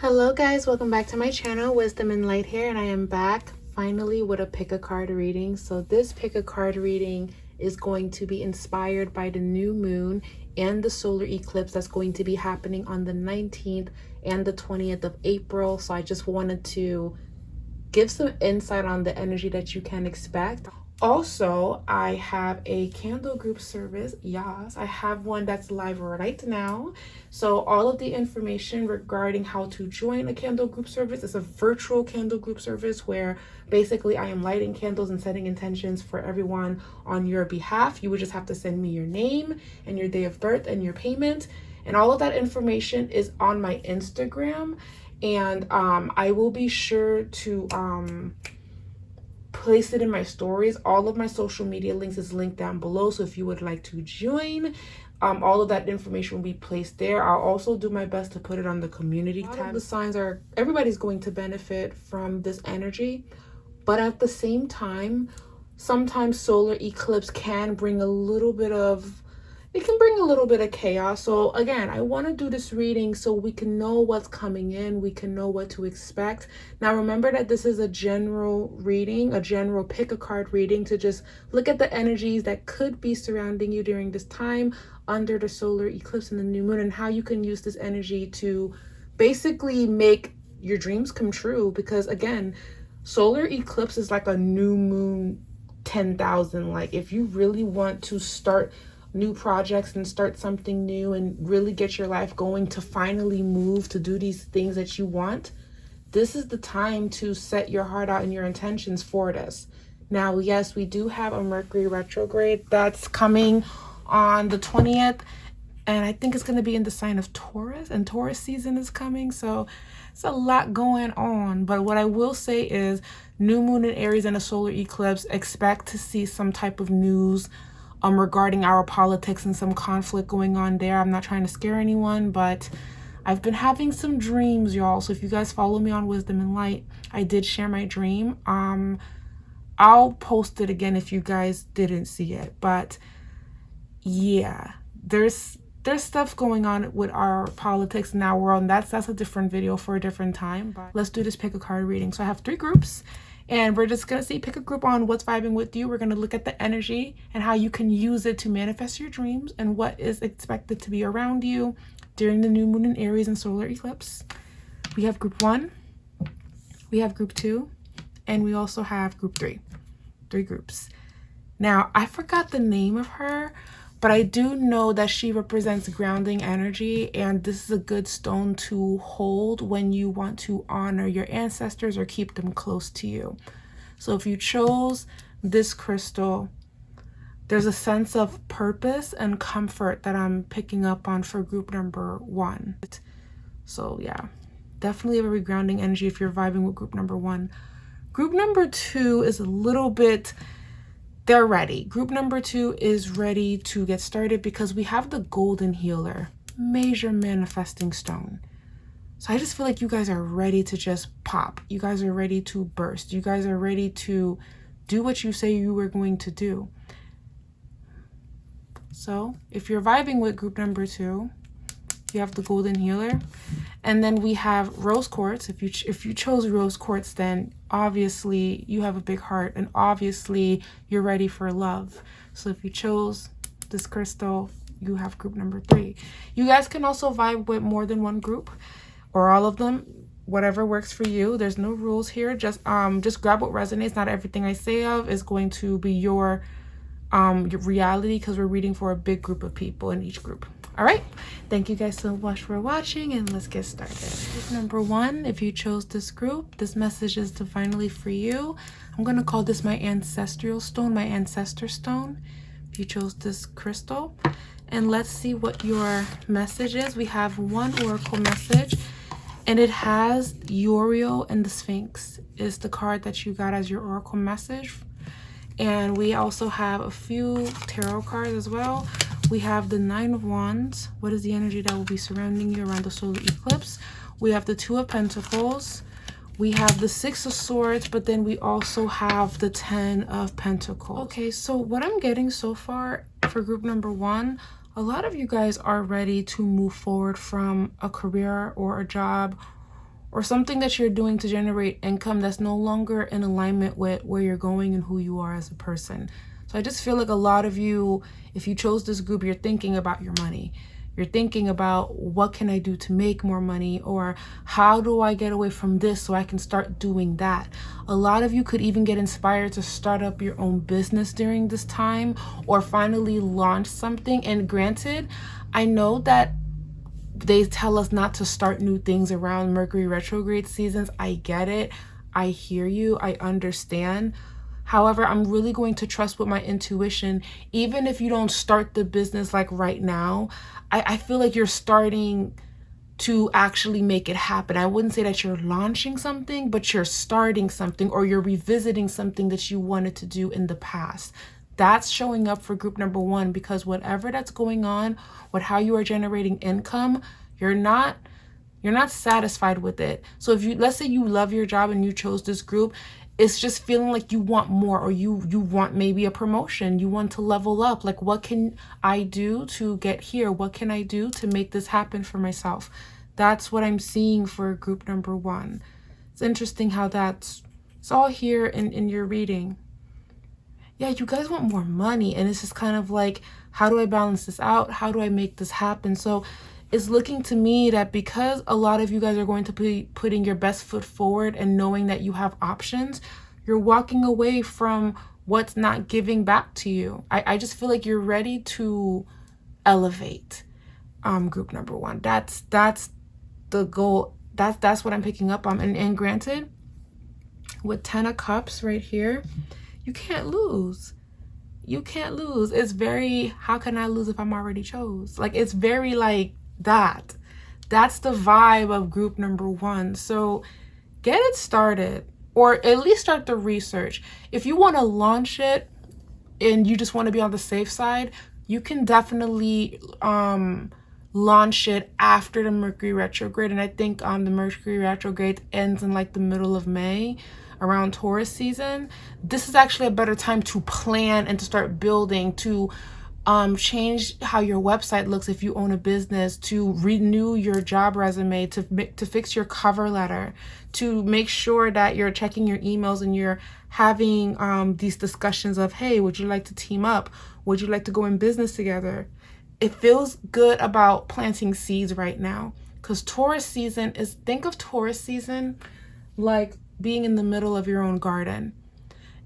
Hello guys, welcome back to my channel, Wisdom and Light here, and I am back finally with a pick a card reading. So this pick a card reading is going to be inspired by the new moon and the solar eclipse that's going to be happening on the 19th and the 20th of April. So I just wanted to give some insight on the energy that you can expect. Also, I have a candle group service. Yes, I have one that's live right now. So all of the information regarding how to join a candle group service is a virtual candle group service where basically I am lighting candles and setting intentions for everyone on your behalf. You would just have to send me your name and your day of birth and your payment. And all of that information is on my Instagram. And I will be sure to place it in my stories. All of my social media links is linked down below, so if you would like to join, all of that information will be placed there. I'll also do my best to put it on the community tab. The signs are, everybody's going to benefit from this energy, but at the same time, sometimes solar eclipse can bring a little bit of chaos. So again, I want to do this reading so we can know what's coming in, we can know what to expect. Now remember that this is a general reading, a general pick a card reading to just look at the energies that could be surrounding you during this time under the solar eclipse and the new moon, and how you can use this energy to basically make your dreams come true. Because again, solar eclipse is like a new moon 10,000. Like if you really want to start new projects and start something new and really get your life going, to finally move to do these things that you want, this is the time to set your heart out and your intentions for this. Now, yes, we do have a Mercury retrograde that's coming on the 20th, and I think it's going to be in the sign of Taurus, and Taurus season is coming, so it's a lot going on. But what I will say is new moon in Aries and a solar eclipse, expect to see some type of news regarding our politics and some conflict going on there. I'm not trying to scare anyone, but I've been having some dreams, y'all. So if you guys follow me on Wisdom and Light, I did share my dream. I'll post it again if you guys didn't see it. But yeah, there's stuff going on with our politics in our world, and that's a different video for a different time. But let's do this pick a card reading. So I have 3 groups, and we're just going to see, pick a group on what's vibing with you. We're going to look at the energy and how you can use it to manifest your dreams and what is expected to be around you during the new moon in Aries and solar eclipse. We have group 1, we have group 2, and we also have group 3. 3 groups. Now, I forgot the name of her, but I do know that she represents grounding energy, and this is a good stone to hold when you want to honor your ancestors or keep them close to you. So if you chose this crystal, there's a sense of purpose and comfort that I'm picking up on for group number 1. So yeah, definitely a very grounding energy if you're vibing with group number 1. Group number 2 is a little bit, they're ready. Group number 2 is ready to get started because we have the golden healer, major manifesting stone. So I just feel like you guys are ready to just pop. You guys are ready to burst. You guys are ready to do what you say you were going to do. So if you're vibing with group number 2, you have the golden healer. And then we have rose quartz. If you chose rose quartz, then obviously you have a big heart, and obviously you're ready for love. So if you chose this crystal, you have group number 3. You guys can also vibe with more than one group or all of them, whatever works for you. There's no rules here. Just grab what resonates. Not everything I say of is going to be your reality, because we're reading for a big group of people in each group. All right, thank you guys so much for watching, and let's get started. Group number 1, if you chose this group, this message is divinely for you. I'm going to call this my ancestral stone, my ancestor stone, if you chose this crystal. And let's see what your message is. We have one oracle message, and it has Uriel and the Sphinx is the card that you got as your oracle message. And we also have a few tarot cards as well. We have the 9 of Wands. What is the energy that will be surrounding you around the solar eclipse? We have the 2 of Pentacles. We have the 6 of Swords, but then we also have the 10 of Pentacles. Okay, so what I'm getting so far for group number 1, a lot of you guys are ready to move forward from a career or a job or something that you're doing to generate income that's no longer in alignment with where you're going and who you are as a person. So I just feel like a lot of you, if you chose this group, you're thinking about your money. You're thinking about, what can I do to make more money? Or how do I get away from this so I can start doing that? A lot of you could even get inspired to start up your own business during this time, or finally launch something. And granted, I know that they tell us not to start new things around Mercury retrograde seasons. I get it. I hear you. I understand. However, I'm really going to trust with my intuition. Even if you don't start the business like right now, I feel like you're starting to actually make it happen. I wouldn't say that you're launching something, but you're starting something, or you're revisiting something that you wanted to do in the past. That's showing up for group number 1, because whatever that's going on with how you are generating income, you're not satisfied with it. So if you, let's say you love your job and you chose this group, it's just feeling like you want more, or you want maybe a promotion, you want to level up. Like, what can I do to get here? What can I do to make this happen for myself? That's what I'm seeing for group number 1. It's interesting how it's all here in your reading. Yeah, you guys want more money, and it's just kind of like, how do I balance this out? How do I make this happen? So it's looking to me that because a lot of you guys are going to be putting your best foot forward and knowing that you have options, you're walking away from what's not giving back to you. I just feel like you're ready to elevate. Group number 1. That's the goal. That's what I'm picking up on. And granted, with 10 of Cups right here, you can't lose. You can't lose. It's very, how can I lose if I'm already chose? Like, it's very like that. That's the vibe of group number 1. So get it started, or at least start the research. If you want to launch it and you just want to be on the safe side, you can definitely launch it after the Mercury retrograde. And I think the Mercury retrograde ends in like the middle of May, around Taurus season. This is actually a better time to plan and to start building, to change how your website looks if you own a business, to renew your job resume, to fix your cover letter, to make sure that you're checking your emails and you're having these discussions of, hey, would you like to team up? Would you like to go in business together? It feels good about planting seeds right now, because Taurus season is, think of Taurus season like being in the middle of your own garden.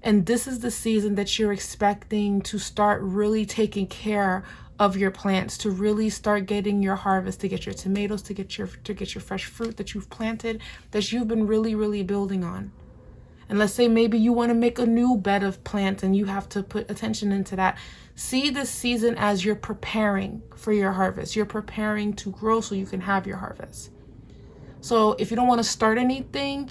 And this is the season that you're expecting to start really taking care of your plants, to really start getting your harvest, to get your tomatoes, to get your fresh fruit that you've planted, that you've been really building on. And let's say maybe you want to make a new bed of plants and you have to put attention into that. See this season as you're preparing for your harvest. You're preparing to grow so you can have your harvest. So if you don't want to start anything,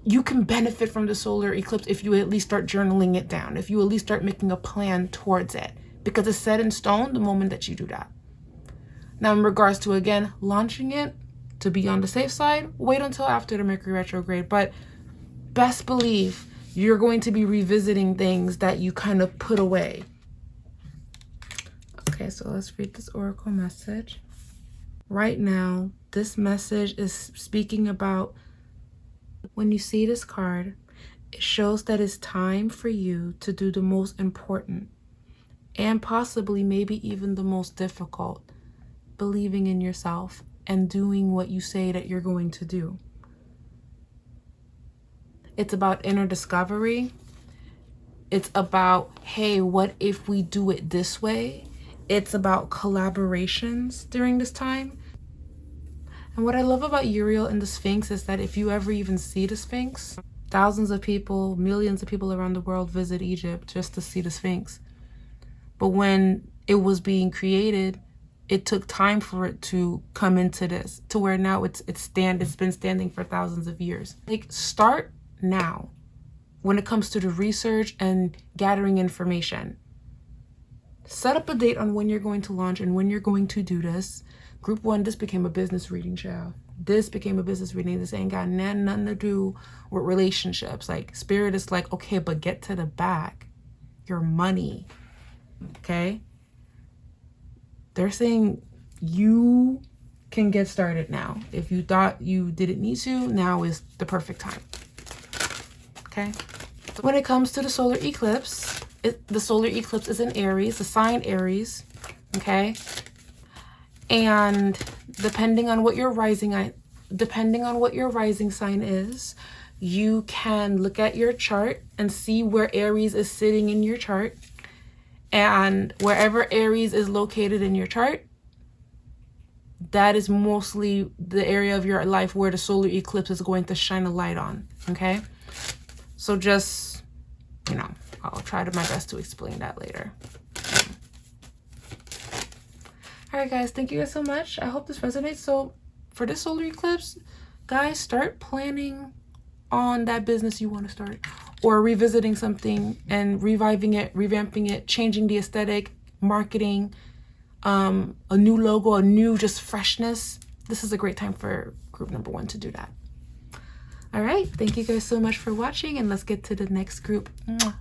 you can benefit from the solar eclipse if you at least start journaling it down, if you at least start making a plan towards it, because it's set in stone the moment that you do that. Now, in regards to, again, launching it, to be on the safe side, wait until after the Mercury retrograde. But best believe you're going to be revisiting things that you kind of put away. Okay, so let's read this oracle message. Right now, this message is speaking about, when you see this card, it shows that it's time for you to do the most important and possibly maybe even the most difficult, believing in yourself and doing what you say that you're going to do. It's about inner discovery. It's about, hey, what if we do it this way? It's about collaborations during this time. And what I love about Uriel and the Sphinx is that if you ever even see the Sphinx, thousands of people, millions of people around the world visit Egypt just to see the Sphinx. But when it was being created, it took time for it to come into this, to where now it's been standing for thousands of years. Like, start now when it comes to the research and gathering information. Set up a date on when you're going to launch and when you're going to do this. Group 1, this became a business reading, child. This became a business reading. This ain't got nothing to do with relationships. Like, Spirit is like, okay, but get to the back. Your money, okay? They're saying you can get started now. If you thought you didn't need to, now is the perfect time. Okay. When it comes to the solar eclipse, the solar eclipse is in Aries, the sign Aries. Okay. And depending on what your rising sign is, you can look at your chart and see where Aries is sitting in your chart. And wherever Aries is located in your chart, that is mostly the area of your life where the solar eclipse is going to shine a light on. Okay. So just, you know, I'll try my best to explain that later. All right, guys, thank you guys so much. I hope this resonates. So for this solar eclipse, guys, start planning on that business you want to start, or revisiting something and reviving it, revamping it, changing the aesthetic, marketing, a new logo, a new just freshness. This is a great time for group number 1 to do that. All right, thank you guys so much for watching, and let's get to the next group.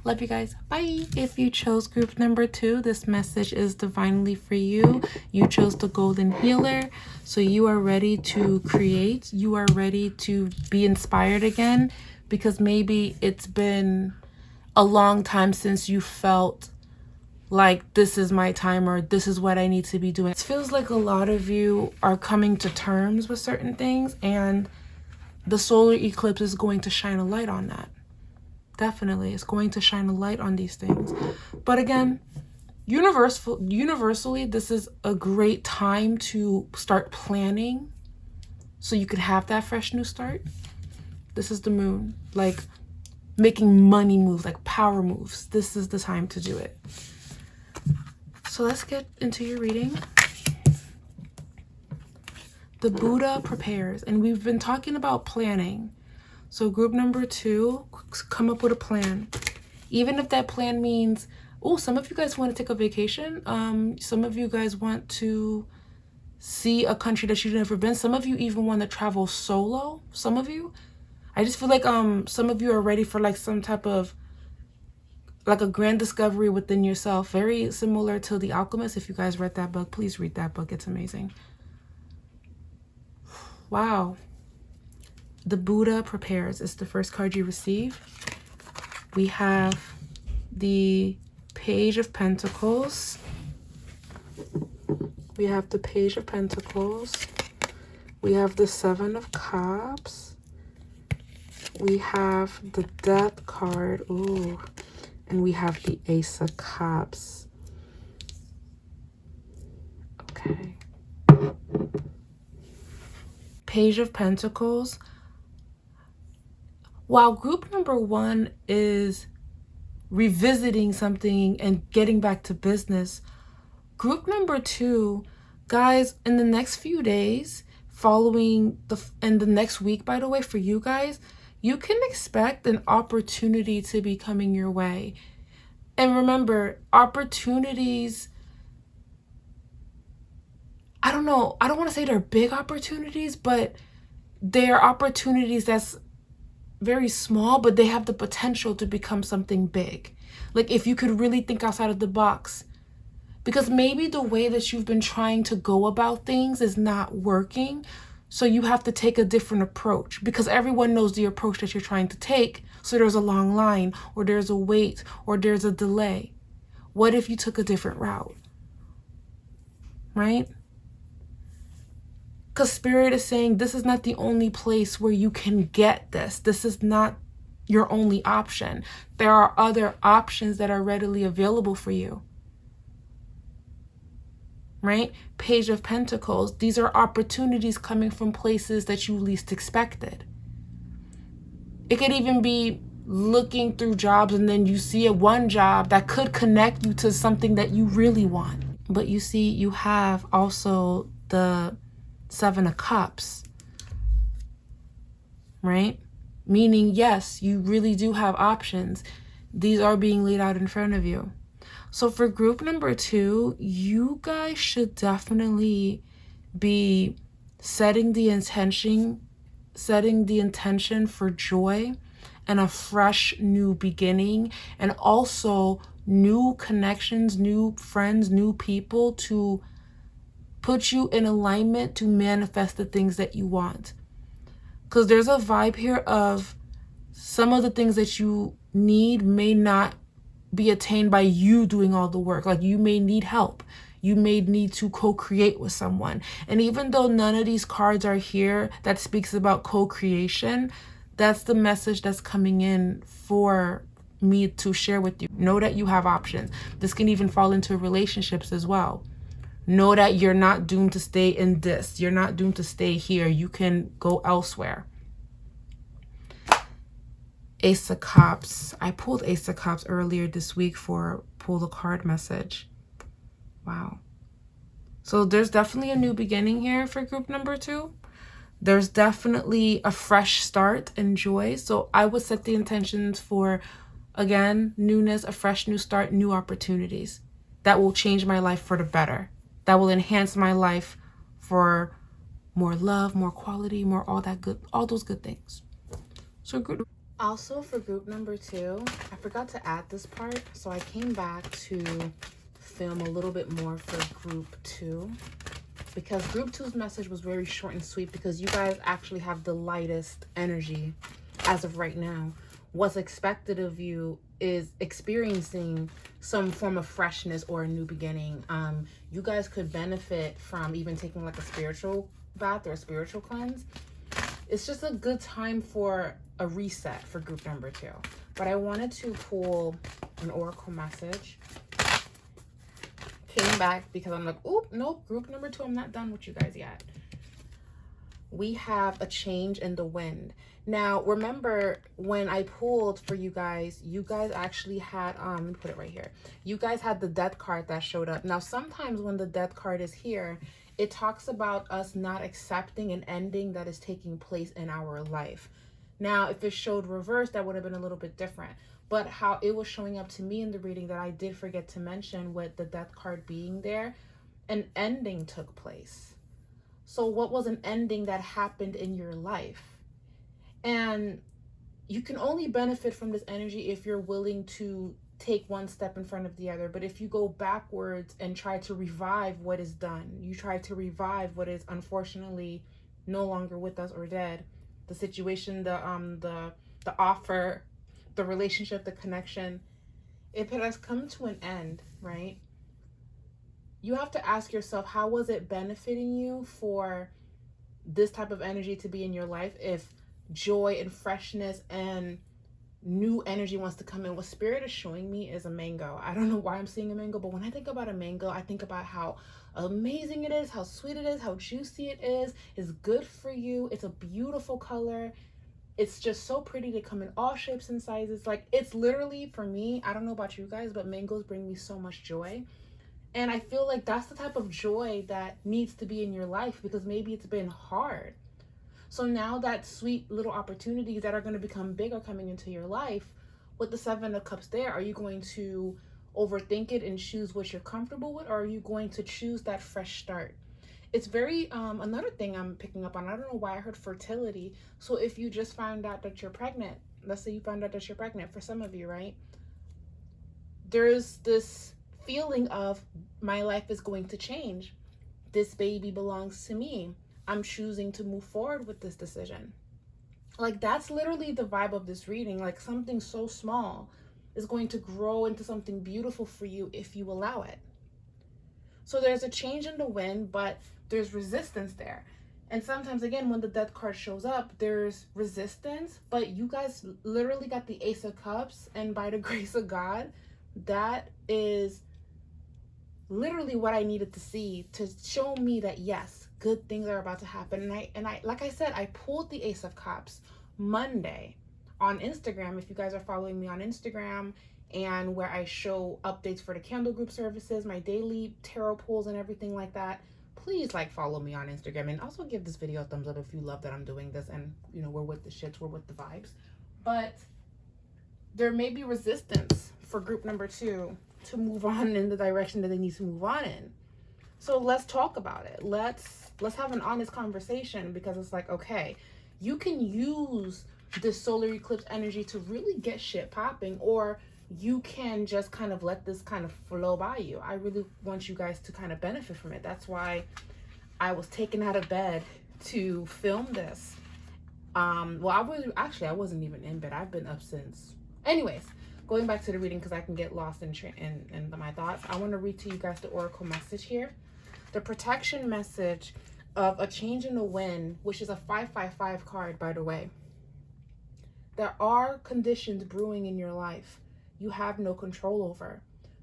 Love you guys. Bye. If you chose group number 2, this message is divinely for you. You chose the golden healer, so you are ready to create. You are ready to be inspired again, because maybe it's been a long time since you felt like this is my time, or this is what I need to be doing. It feels like a lot of you are coming to terms with certain things, and the solar eclipse is going to shine a light on that. Definitely, it's going to shine a light on these things. But again, universally, this is a great time to start planning so you could have that fresh new start. This is the moon, like making money moves, like power moves. This is the time to do it. So let's get into your reading. The Buddha prepares, and we've been talking about planning. So group number 2, come up with a plan. Even if that plan means, oh, some of you guys want to take a vacation. Some of you guys want to see a country that you've never been. Some of you even want to travel solo. Some of you, I just feel like some of you are ready for like some type of like a grand discovery within yourself. Very similar to The Alchemist. If you guys read that book, please read that book. It's amazing. Wow. The Buddha prepares is the first card you receive. We have the Page of Pentacles. We have the Page of Pentacles. We have the Seven of Cups. We have the Death card. Ooh. And we have the Ace of Cups. Okay. Page of Pentacles. While group number 1 is revisiting something and getting back to business, group number 2, guys, in the next few days, and the next week, by the way, for you guys, you can expect an opportunity to be coming your way. And remember, opportunities, I don't know, I don't want to say they're big opportunities, but they're opportunities that's very small, but they have the potential to become something big. Like if you could really think outside of the box, because maybe the way that you've been trying to go about things is not working. So you have to take a different approach, because everyone knows the approach that you're trying to take. So there's a long line, or there's a wait, or there's a delay. What if you took a different route? Right? Because Spirit is saying this is not the only place where you can get this. This is not your only option. There are other options that are readily available for you. Right? Page of Pentacles. These are opportunities coming from places that you least expected. It could even be looking through jobs and then you see one job that could connect you to something that you really want. But you see, you have also the Seven of Cups, right? Meaning, yes, you really do have options. These are being laid out in front of you. So for group number 2, you guys should definitely be setting the intention for joy and a fresh new beginning, and also new connections, new friends, new people to put you in alignment to manifest the things that you want. Because there's a vibe here of some of the things that you need may not be attained by you doing all the work. Like, you may need help. You may need to co-create with someone. And even though none of these cards are here that speaks about co-creation, that's the message that's coming in for me to share with you. Know that you have options. This can even fall into relationships as well. Know that you're not doomed to stay in this. You're not doomed to stay here. You can go elsewhere. Ace of Cups. I pulled Ace of Cups earlier this week for pull the card message. Wow. So there's definitely a new beginning here for group number 2. There's definitely a fresh start and joy. So I would set the intentions for, again, newness, a fresh new start, new opportunities that will change my life for the better. That will enhance my life for more love, more quality, more all that good, all those good things. So good. Also for group number 2, I forgot to add this part, so I came back to film a little bit more for group 2 because group 2's message was very short and sweet because you guys actually have the lightest energy as of right now. What's expected of you is experiencing some form of freshness or a new beginning. You guys could benefit from even taking like a spiritual bath or a spiritual cleanse. It's just a good time for a reset for group number 2. But I wanted to pull an oracle message. Came back because I'm like, oop, nope, group number 2, I'm not done with you guys yet. We have a change in the wind. Now, remember when I pulled for you guys actually had, let me put it right here. You guys had the death card that showed up. Now, sometimes when the death card is here, it talks about us not accepting an ending that is taking place in our life. Now, if it showed reverse, that would have been a little bit different. But how it was showing up to me in the reading that I did forget to mention with the death card being there, an ending took place. So what was an ending that happened in your life? And you can only benefit from this energy if you're willing to take one step in front of the other. But if you go backwards and try to revive what is done, you try to revive what is unfortunately no longer with us or dead, the situation, the offer, the relationship, the connection, if it has come to an end, right? You have to ask yourself, how was it benefiting you for this type of energy to be in your life if joy and freshness and new energy wants to come in? What Spirit is showing me is a mango. I don't know why I'm seeing a mango, but when I think about a mango, I think about how amazing it is, how sweet it is, how juicy it is. It's good for you. It's a beautiful color. It's just so pretty. They come in all shapes and sizes. Like, it's literally, for me, I don't know about you guys, but mangoes bring me so much joy. And I feel like that's the type of joy that needs to be in your life because maybe it's been hard. So now that sweet little opportunities that are going to become big are coming into your life. With the 7 of Cups there, are you going to overthink it and choose what you're comfortable with, or are you going to choose that fresh start? It's very, another thing I'm picking up on, I don't know why I heard fertility. So if you just found out that you're pregnant, let's say you found out that you're pregnant, for some of you, right? There's this feeling of, my life is going to change. This baby belongs to me. I'm choosing to move forward with this decision. Like, that's literally the vibe of this reading. Like, something so small is going to grow into something beautiful for you if you allow it. So there's a change in the wind, but there's resistance there. And sometimes, again, when the death card shows up, there's resistance, but you guys literally got the Ace of Cups, and by the grace of God, that is literally what I needed to see to show me that, yes, good things are about to happen. And I like I said, I pulled the Ace of Cups Monday on Instagram. If you guys are following me on Instagram, and where I show updates for the candle group services, my daily tarot pulls and everything like that, please follow me on Instagram, and also give this video a thumbs up if you love that I'm doing this, and we're with the shits, we're with the vibes. But there may be resistance for group number 2 to move on in the direction that they need to move on in. So let's talk about it. Let's have an honest conversation, because it's like, okay, you can use this solar eclipse energy to really get shit popping, or you can just kind of let this kind of flow by you. I really want you guys to kind of benefit from it. That's why I was taken out of bed to film this. Well, I wasn't even in bed. I've been up since. Anyways, going back to the reading because I can get lost in my thoughts. I want to read to you guys the oracle message here. The protection message of a change in the wind, which is a 555 card, by the way. There are conditions brewing in your life you have no control over.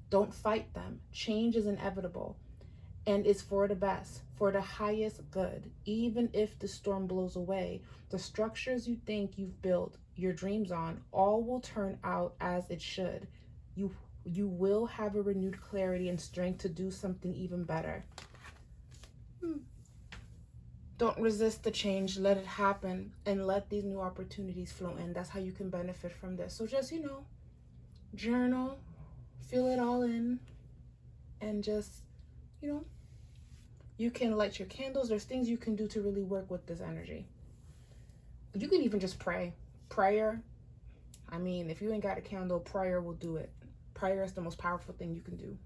Don't fight them. Change is inevitable and is for the best, for the highest good. Even if the storm blows away, the structures you think you've built your dreams on, all will turn out as it should. You will have a renewed clarity and strength to do something even better. Don't resist the change. Let it happen and let these new opportunities flow in. That's how you can benefit from this. So just, journal, feel it all in, and just, you can light your candles. There's things you can do to really work with this energy. You can even just pray. Prayer, if you ain't got a candle, prayer will do it. Prayer is the most powerful thing you can do.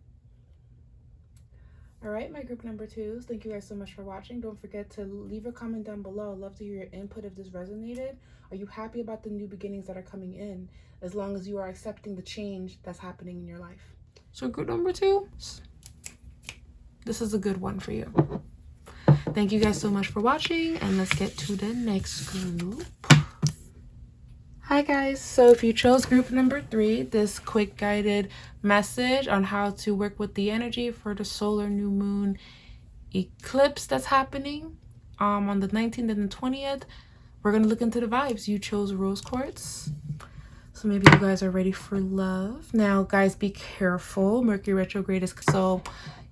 All right, my group number 2s, thank you guys so much for watching. Don't forget to leave a comment down below. I'd love to hear your input if this resonated. Are you happy about the new beginnings that are coming in, as long as you are accepting the change that's happening in your life? So group number 2, this is a good one for you. Thank you guys so much for watching, and let's get to the next group. Hi guys, so if you chose group number 3, this quick guided message on how to work with the energy for the solar new moon eclipse that's happening on the 19th and the 20th, we're going to look into the vibes. You chose rose quartz, so maybe you guys are ready for love. Now guys, be careful. Mercury retrograde is, so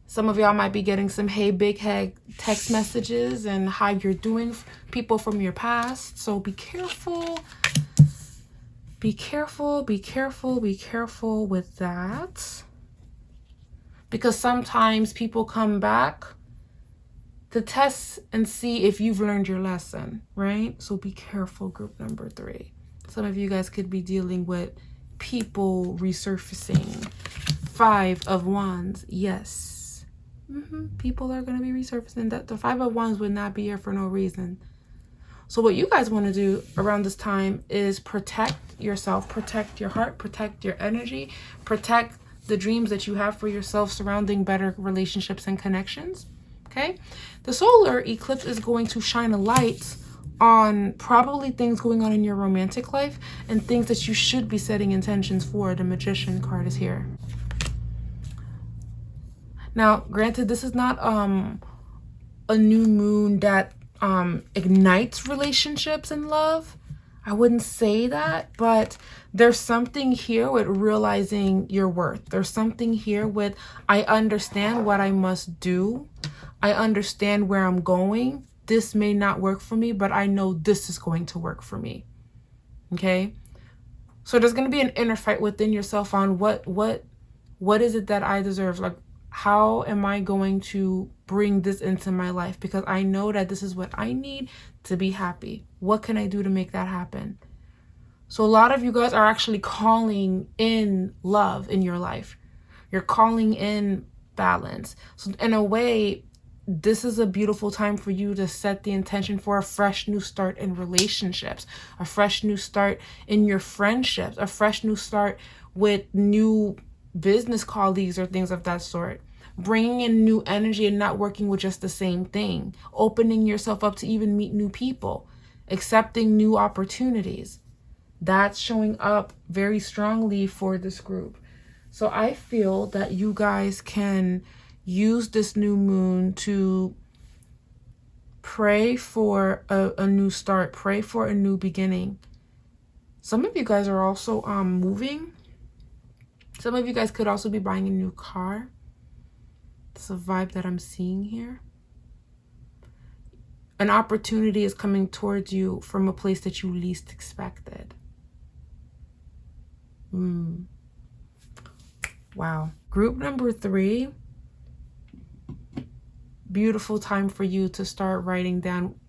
some of y'all might be getting some hey big head text messages and how you're doing, people from your past, so be careful. Be careful with that, because sometimes people come back to test and see if you've learned your lesson, right? So be careful, group number 3. Some of you guys could be dealing with people resurfacing. 5 of Wands, yes. People are going to be resurfacing. That the 5 of Wands would not be here for no reason. So what you guys want to do around this time is protect yourself, protect your heart, protect your energy, protect the dreams that you have for yourself surrounding better relationships and connections, okay? The solar eclipse is going to shine a light on probably things going on in your romantic life and things that you should be setting intentions for. The Magician card is here. Now, granted, this is not a new moon that ignites relationships and love. I wouldn't say that, but there's something here with realizing your worth. There's something here with, I understand what I must do. I understand where I'm going. This may not work for me, but I know this is going to work for me. Okay? So there's going to be an inner fight within yourself on what is it that I deserve? Like, how am I going to bring this into my life? Because I know that this is what I need to be happy. What can I do to make that happen? So a lot of you guys are actually calling in love in your life. You're calling in balance. So in a way, this is a beautiful time for you to set the intention for a fresh new start in relationships, a fresh new start in your friendships, a fresh new start with new business colleagues or things of that sort. Bringing in new energy and not working with just the same thing. Opening yourself up to even meet new people. Accepting new opportunities. That's showing up very strongly for this group. So I feel that you guys can use this new moon to pray for a new start. Pray for a new beginning. Some of you guys are also moving. Some of you guys could also be buying a new car. It's a vibe that I'm seeing here. An opportunity is coming towards you from a place that you least expected. Wow. Group number 3. Beautiful time for you to start writing down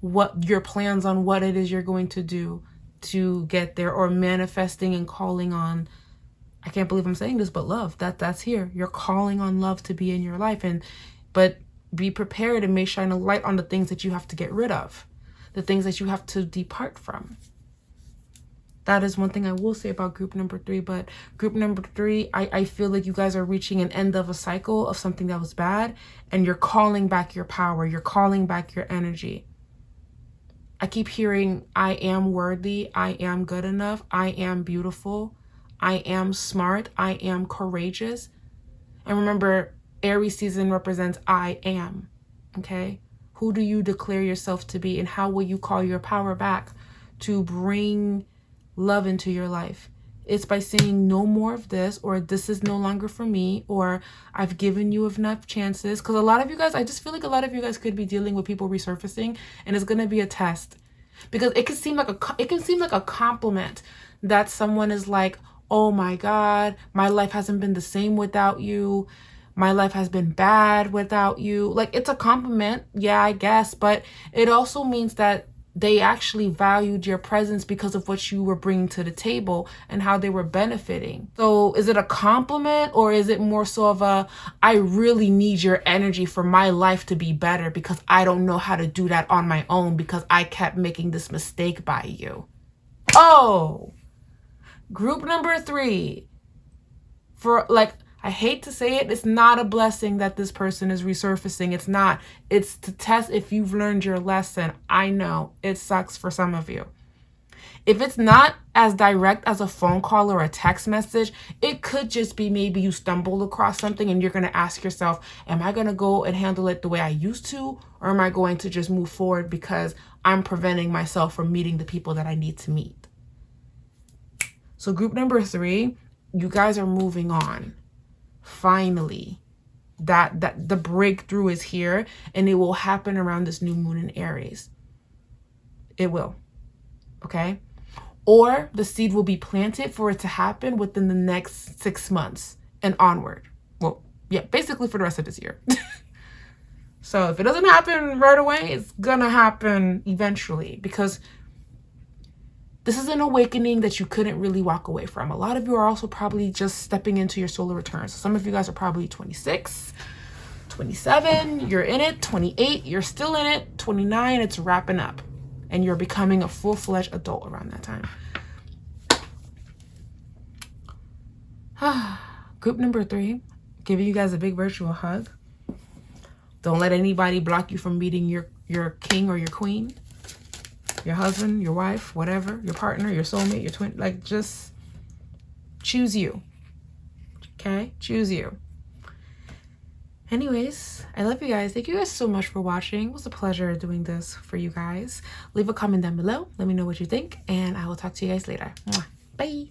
what your plans on what it is you're going to do to get there, or manifesting and calling on, I can't believe I'm saying this, but love, that's here. You're calling on love to be in your life. But be prepared and may shine a light on the things that you have to get rid of, the things that you have to depart from. That is one thing I will say about group number 3. But group number 3, I feel like you guys are reaching an end of a cycle of something that was bad, and you're calling back your power. You're calling back your energy. I keep hearing, I am worthy. I am good enough. I am beautiful. I am smart. I am courageous. And remember, Aries season represents I am. Okay? Who do you declare yourself to be, and how will you call your power back to bring love into your life? It's by saying no more of this, or this is no longer for me, or I've given you enough chances. Because a lot of you guys, I just feel like a lot of you guys could be dealing with people resurfacing, and it's going to be a test. Because it can seem like a compliment that someone is like, oh my God, my life hasn't been the same without you. My life has been bad without you. Like, it's a compliment, yeah, I guess, but it also means that they actually valued your presence because of what you were bringing to the table and how they were benefiting. So is it a compliment, or is it more so of a, I really need your energy for my life to be better because I don't know how to do that on my own because I kept making this mistake by you? Oh, group number 3. For like, I hate to say it, it's not a blessing that this person is resurfacing. It's not. It's to test if you've learned your lesson. I know it sucks for some of you. If it's not as direct as a phone call or a text message, it could just be maybe you stumbled across something and you're going to ask yourself, am I going to go and handle it the way I used to? Or am I going to just move forward because I'm preventing myself from meeting the people that I need to meet? So group number 3, you guys are moving on. Finally, that the breakthrough is here, and it will happen around this new moon in Aries. It will. Okay? Or the seed will be planted for it to happen within the next 6 months and onward. Well, yeah, basically for the rest of this year. So if it doesn't happen right away, it's gonna happen eventually, because this is an awakening that you couldn't really walk away from. A lot of you are also probably just stepping into your solar return. So some of you guys are probably 26, 27, you're in it, 28, you're still in it, 29, it's wrapping up. And you're becoming a full-fledged adult around that time. Group number 3, giving you guys a big virtual hug. Don't let anybody block you from meeting your king or your queen. Your husband, your wife, whatever, your partner, your soulmate, your twin. Like, just choose you. Okay? Choose you. Anyways, I love you guys. Thank you guys so much for watching. It was a pleasure doing this for you guys. Leave a comment down below. Let me know what you think, and I will talk to you guys later. Bye.